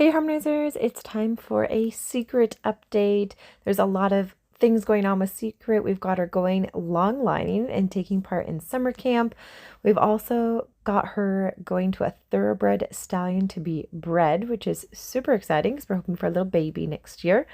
Hey Harmonizers, it's time for a secret update. There's a lot of things going on with Secret. We've got her going long lining and taking part in summer camp. We've also got her going to a thoroughbred stallion to be bred, which is super exciting because we're hoping for a little baby next year.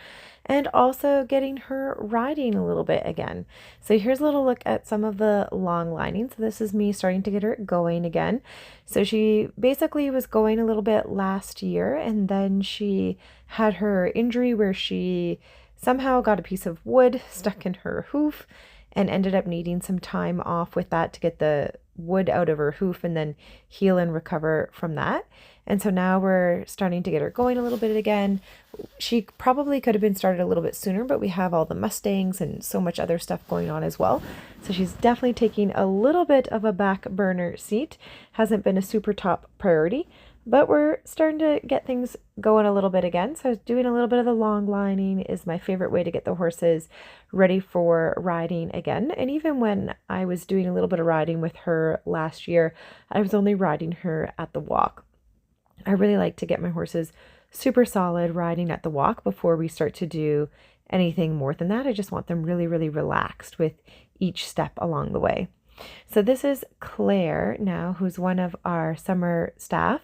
And also getting her riding a little bit again. So here's a little look at some of the long lining. So this is me starting to get her going again. So she basically was going a little bit last year, and then she had her injury where she somehow got a piece of wood stuck in her hoof and ended up needing some time off with that to get the wood out of her hoof and then heal and recover from that. And so now we're starting to get her going a little bit again. She probably could have been started a little bit sooner, but we have all the Mustangs and so much other stuff going on as well. So she's definitely taking a little bit of a back burner seat. Hasn't been a super top priority, but we're starting to get things going a little bit again. So doing a little bit of the long lining is my favorite way to get the horses ready for riding again. And even when I was doing a little bit of riding with her last year, I was only riding her at the walk. I really like to get my horses super solid riding at the walk before we start to do anything more than that. I just want them really, really relaxed with each step along the way. So this is Claire now, who's one of our summer staff,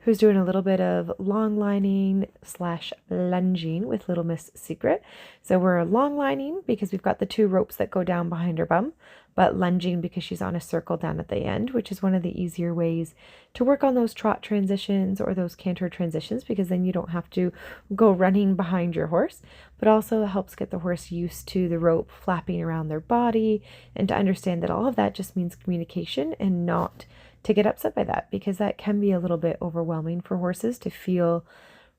who's doing a little bit of long lining / lunging with Little Miss Secret. So we're long lining because we've got the 2 ropes that go down behind her bum, but lunging because she's on a circle down at the end, which is one of the easier ways to work on those trot transitions or those canter transitions, because then you don't have to go running behind your horse, but also helps get the horse used to the rope flapping around their body and to understand that all of that just means communication and not to get upset by that, because that can be a little bit overwhelming for horses to feel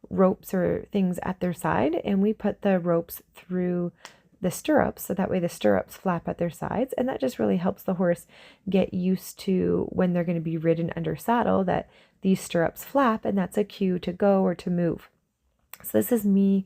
ropes or things at their side. And we put the ropes through the stirrups so that way the stirrups flap at their sides, and that just really helps the horse get used to when they're going to be ridden under saddle that these stirrups flap, and that's a cue to go or to move. So this is me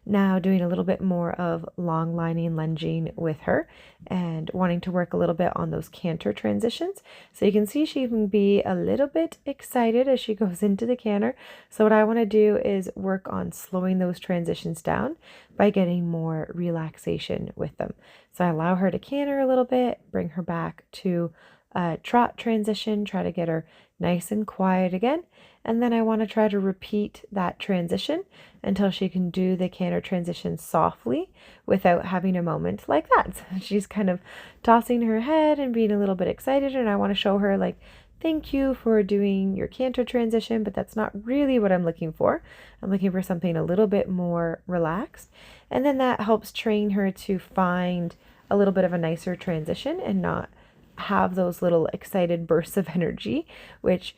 now doing a little bit more of long lining, lunging with her and wanting to work a little bit on those canter transitions. So you can see she can be a little bit excited as she goes into the canter. So what I want to do is work on slowing those transitions down by getting more relaxation with them. So I allow her to canter a little bit, bring her back to a trot transition, try to get her nice and quiet again. And then I want to try to repeat that transition until she can do the canter transition softly without having a moment like that. So she's kind of tossing her head and being a little bit excited, and I want to show her, like, thank you for doing your canter transition, but that's not really what I'm looking for. I'm looking for something a little bit more relaxed. And then that helps train her to find a little bit of a nicer transition and not have those little excited bursts of energy, which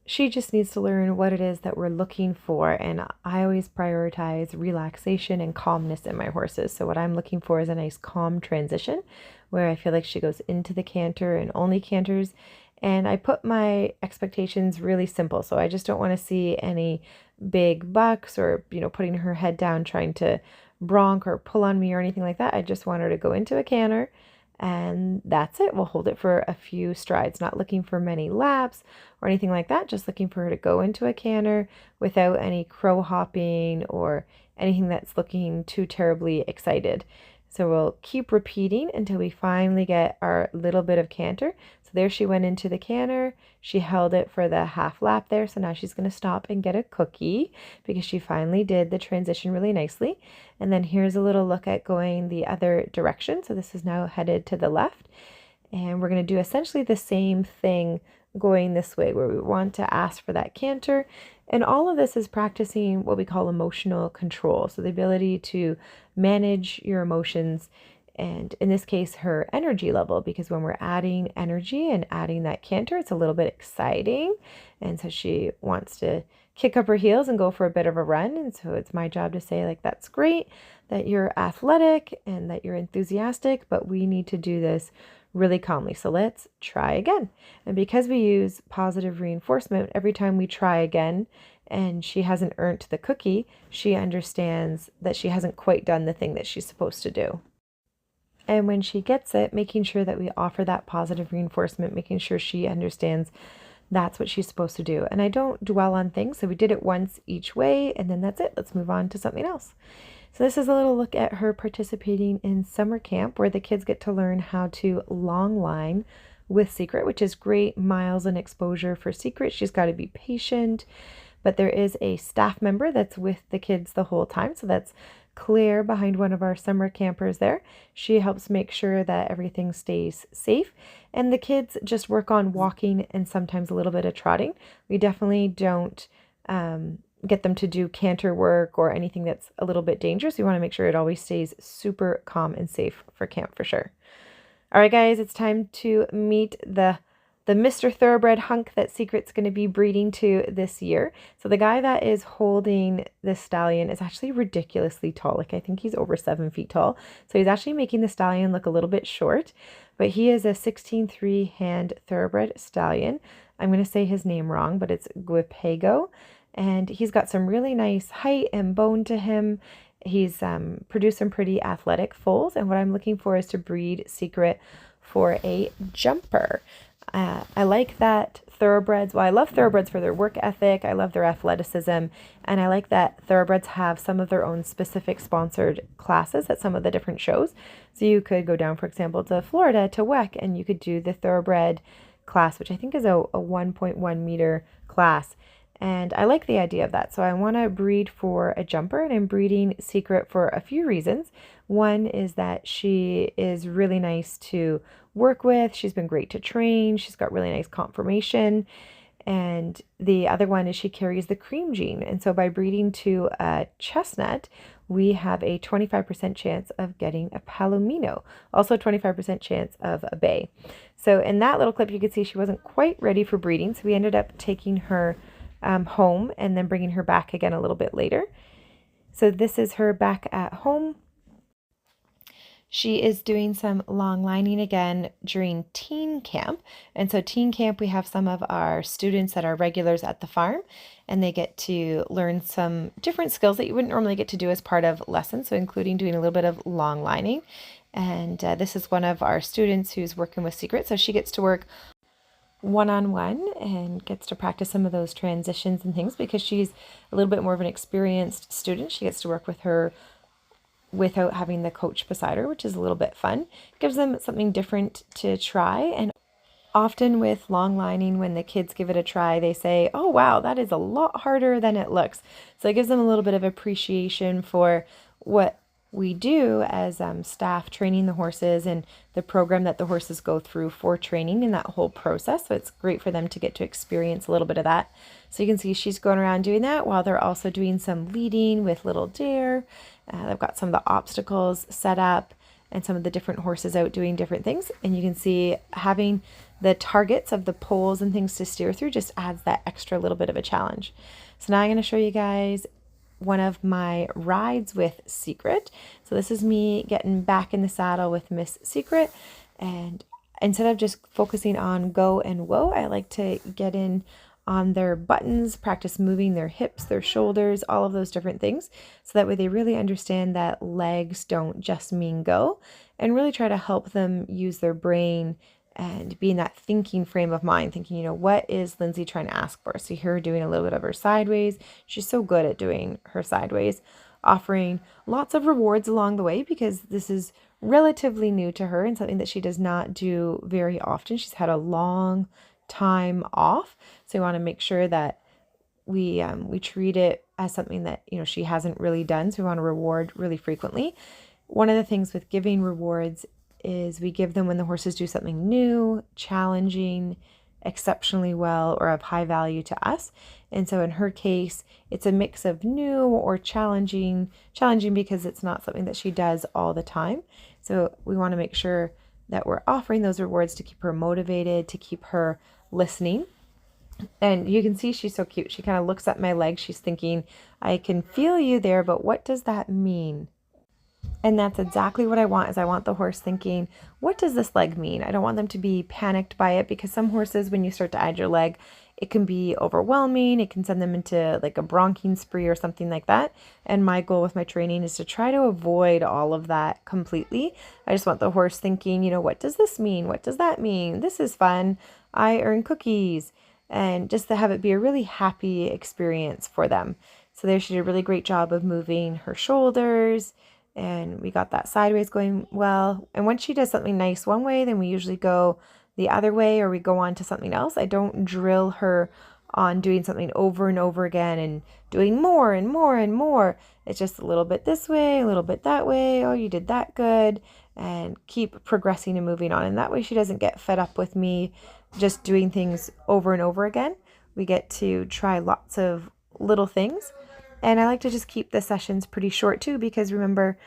she just needs to learn what it is that we're looking for. And I always prioritize relaxation and calmness in my horses. So what I'm looking for is a nice calm transition where I feel like she goes into the canter and only canters. And I put my expectations really simple. So I just don't want to see any big bucks or, putting her head down trying to bronc or pull on me or anything like that. I just want her to go into a canter, and that's it. We'll hold it for a few strides, not looking for many laps or anything like that, just looking for her to go into a canter without any crow hopping or anything that's looking too terribly excited. So we'll keep repeating until we finally get our little bit of canter. So there she went into the canter. She held it for the half lap there. So now she's going to stop and get a cookie because she finally did the transition really nicely. And then here's a little look at going the other direction. So this is now headed to the left. And we're going to do essentially the same thing going this way, where we want to ask for that canter. And all of this is practicing what we call emotional control. So the ability to manage your emotions, and in this case, her energy level, because when we're adding energy and adding that canter, it's a little bit exciting. And so she wants to kick up her heels and go for a bit of a run. And so it's my job to say, like, that's great that you're athletic and that you're enthusiastic, but we need to do this really calmly. So let's try again. And because we use positive reinforcement, every time we try again and she hasn't earned the cookie, she understands that she hasn't quite done the thing that she's supposed to do. And when she gets it, making sure that we offer that positive reinforcement, making sure she understands that's what she's supposed to do. And I don't dwell on things, so we did it once each way, and then that's it. Let's move on to something else. So this is a little look at her participating in summer camp, where the kids get to learn how to long line with Secret, which is great miles and exposure for Secret. She's got to be patient, but there is a staff member that's with the kids the whole time. So that's Claire behind one of our summer campers there. She helps make sure that everything stays safe, and the kids just work on walking and sometimes a little bit of trotting. We definitely don't get them to do canter work or anything that's a little bit dangerous. We want to make sure it always stays super calm and safe for camp for sure. All right, guys, it's time to meet the Mr. Thoroughbred hunk that Secret's going to be breeding to this year. So the guy that is holding this stallion is actually ridiculously tall. Like, I think he's over 7 feet tall. So he's actually making the stallion look a little bit short, but he is a 16-3 hand Thoroughbred stallion. I'm going to say his name wrong, but it's Guipago. And he's got some really nice height and bone to him. He's produced some pretty athletic foals. And what I'm looking for is to breed Secret for a jumper. I like that thoroughbreds, well, I love thoroughbreds for their work ethic. I love their athleticism. And I like that thoroughbreds have some of their own specific sponsored classes at some of the different shows. So you could go down, for example, to Florida, to WEC, and you could do the thoroughbred class, which I think is a 1.1 meter class. And I like the idea of that. So I want to breed for a jumper, and I'm breeding Secret for a few reasons. One is that she is really nice to work with. She's been great to train. She's got really nice conformation. And the other one is she carries the cream gene. And so by breeding to a chestnut, we have a 25% chance of getting a palomino, also a 25% chance of a bay. So in that little clip, you could see she wasn't quite ready for breeding. So we ended up taking her home and then bringing her back again a little bit later. So this is her back at home. She is doing some long lining again during teen camp. And so teen camp, we have some of our students that are regulars at the farm, and they get to learn some different skills that you wouldn't normally get to do as part of lessons. So including doing a little bit of long lining. And this is one of our students who's working with Secret. So she gets to work one-on-one and gets to practice some of those transitions and things because she's a little bit more of an experienced student. She gets to work with her without having the coach beside her, which is a little bit fun. It gives them something different to try. And often with long lining, when the kids give it a try, they say, oh wow, that is a lot harder than it looks. So it gives them a little bit of appreciation for what we do as staff training the horses and the program that the horses go through for training in that whole process. So it's great for them to get to experience a little bit of that. So you can see she's going around doing that while they're also doing some leading with Little Dare. They've got some of the obstacles set up and some of the different horses out doing different things. And you can see having the targets of the poles and things to steer through just adds that extra little bit of a challenge. So now I'm going to show you guys one of my rides with Secret. So this is me getting back in the saddle with Miss Secret, and instead of just focusing on go and whoa, I like to get in on their buttons, practice moving their hips, their shoulders, all of those different things, so that way they really understand that legs don't just mean go, and really try to help them use their brain and be in that thinking frame of mind, thinking, you know, what is Lindsay trying to ask for? So here, doing a little bit of her sideways. She's so good at doing her sideways, offering lots of rewards along the way because this is relatively new to her and something that she does not do very often. She's had a long time off. So we want to make sure that we treat it as something that, you know, she hasn't really done. So we want to reward really frequently. One of the things with giving rewards is we give them when the horses do something new, challenging, exceptionally well, or of high value to us. And so in her case, it's a mix of new or challenging because it's not something that she does all the time. So we want to make sure that we're offering those rewards to keep her motivated, to keep her listening. And you can see she's so cute. She kind of looks at my legs. She's thinking, I can feel you there, but what does that mean? And that's exactly what I want, is I want the horse thinking, what does this leg mean? I don't want them to be panicked by it, because some horses, when you start to add your leg, it can be overwhelming. It can send them into like a bronching spree or something like that. And my goal with my training is to try to avoid all of that completely. I just want the horse thinking, you know, what does this mean? What does that mean? This is fun. I earn cookies. and just to have it be a really happy experience for them. So there she did a really great job of moving her shoulders, and we got that sideways going well. And when she does something nice one way, then we usually go the other way, or we go on to something else. I don't drill her on doing something over and over again and doing more and more and more. It's just a little bit this way, a little bit that way. Oh, you did that good. And keep progressing and moving on. And that way she doesn't get fed up with me just doing things over and over again. We get to try lots of little things. And I like to just keep the sessions pretty short too, because remember,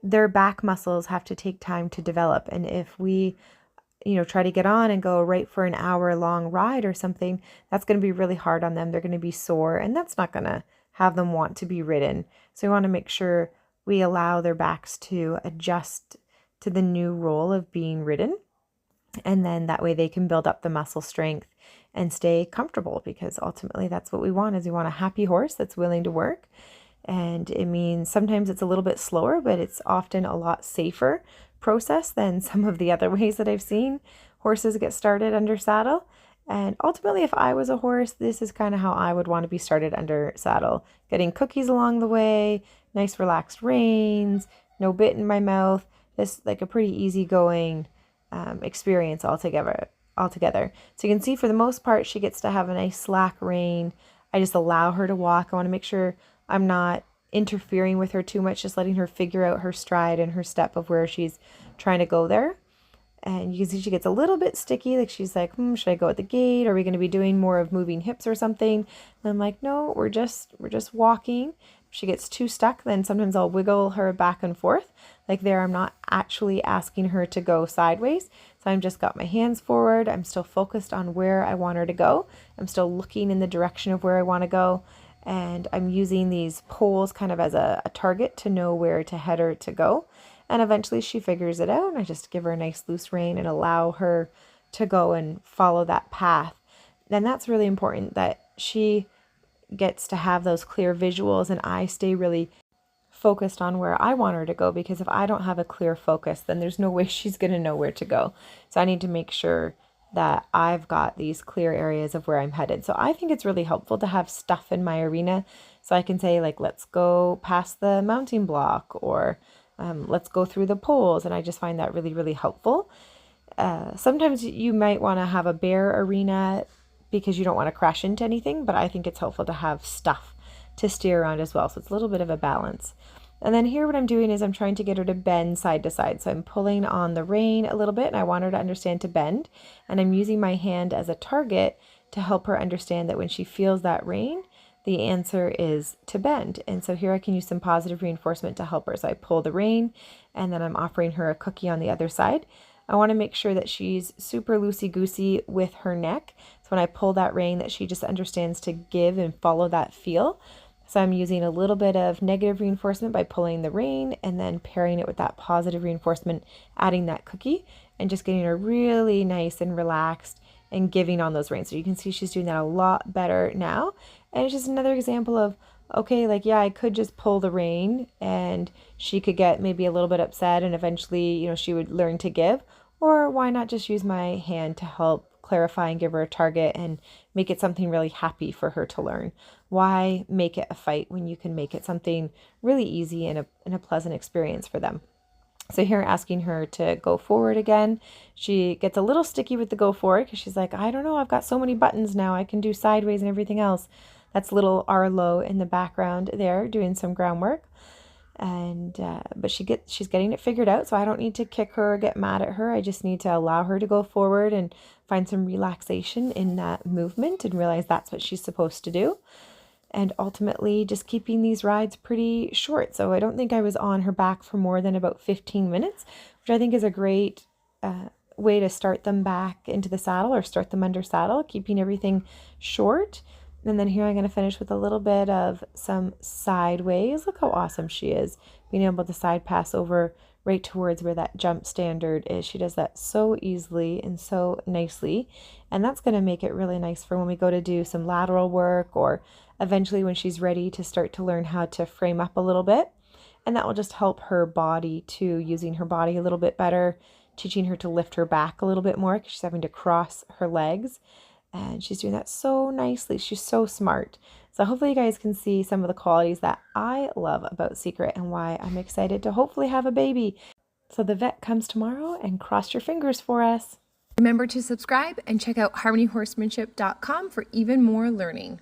their back muscles have to take time to develop. And if we try to get on and go right for an hour-long ride or something, that's going to be really hard on them. They're going to be sore, and that's not going to have them want to be ridden. So we want to make sure we allow their backs to adjust to the new role of being ridden. And then that way they can build up the muscle strength and stay comfortable, because ultimately that's what we want, is we want a happy horse that's willing to work. And it means sometimes it's a little bit slower, but it's often a lot safer process than some of the other ways that I've seen horses get started under saddle. And ultimately, if I was a horse, this is kind of how I would want to be started under saddle. Getting cookies along the way, nice relaxed reins, no bit in my mouth, just like a pretty easygoing experience altogether. So you can see for the most part, she gets to have a nice slack rein. I just allow her to walk. I want to make sure I'm not interfering with her too much, just letting her figure out her stride and her step of where she's trying to go there. And you can see she gets a little bit sticky, like she's like, should I go at the gate? Are we going to be doing more of moving hips or something? And I'm like, no, we're just walking. If she gets too stuck, then sometimes I'll wiggle her back and forth. Like there, I'm not actually asking her to go sideways. So I'm just got my hands forward. I'm still focused on where I want her to go. I'm still looking in the direction of where I want to go. And I'm using these poles kind of as a target to know where to head her to go. And eventually she figures it out, and I just give her a nice loose rein and allow her to go and follow that path. And that's really important, that she gets to have those clear visuals and I stay really focused on where I want her to go, because if I don't have a clear focus, then there's no way she's going to know where to go. So I need to make sure that I've got these clear areas of where I'm headed. So I think it's really helpful to have stuff in my arena. So I can say, like, let's go past the mounting block, or let's go through the poles. And I just find that really, really helpful. Sometimes you might want to have a bare arena because you don't want to crash into anything, but I think it's helpful to have stuff to steer around as well. So it's a little bit of a balance. And then here what I'm doing is I'm trying to get her to bend side to side. So I'm pulling on the rein a little bit, and I want her to understand to bend. And I'm using my hand as a target to help her understand that when she feels that rein, the answer is to bend. And so here I can use some positive reinforcement to help her. So I pull the rein, and then I'm offering her a cookie on the other side. I want to make sure that she's super loosey-goosey with her neck. So when I pull that rein, that she just understands to give and follow that feel. So I'm using a little bit of negative reinforcement by pulling the rein, and then pairing it with that positive reinforcement, adding that cookie, and just getting her really nice and relaxed and giving on those reins. So you can see she's doing that a lot better now. And it's just another example of, okay, like, yeah, I could just pull the rein and she could get maybe a little bit upset, and eventually, she would learn to give. Or why not just use my hand to help clarify and give her a target and make it something really happy for her to learn? Why make it a fight when you can make it something really easy and a pleasant experience for them? So here, asking her to go forward again. She gets a little sticky with the go forward because she's like, I don't know, I've got so many buttons now. I can do sideways and everything else. That's little Arlo in the background there doing some groundwork. And but she's getting it figured out, so I don't need to kick her or get mad at her. I just need to allow her to go forward and find some relaxation in that movement and realize that's what she's supposed to do. And ultimately just keeping these rides pretty short. So I don't think I was on her back for more than about 15 minutes, which I think is a great way to start them back into the saddle or start them under saddle, keeping everything short. And then here I'm going to finish with a little bit of some sideways. Look how awesome she is, being able to side pass over right towards where that jump standard is. She does that so easily and so nicely. And that's going to make it really nice for when we go to do some lateral work, or eventually when she's ready to start to learn how to frame up a little bit. And that will just help her body too, using her body a little bit better, teaching her to lift her back a little bit more because she's having to cross her legs. and she's doing that so nicely. She's so smart. So hopefully you guys can see some of the qualities that I love about Secret and why I'm excited to hopefully have a baby. So the vet comes tomorrow, and cross your fingers for us. Remember to subscribe and check out HarmonyHorsemanship.com for even more learning.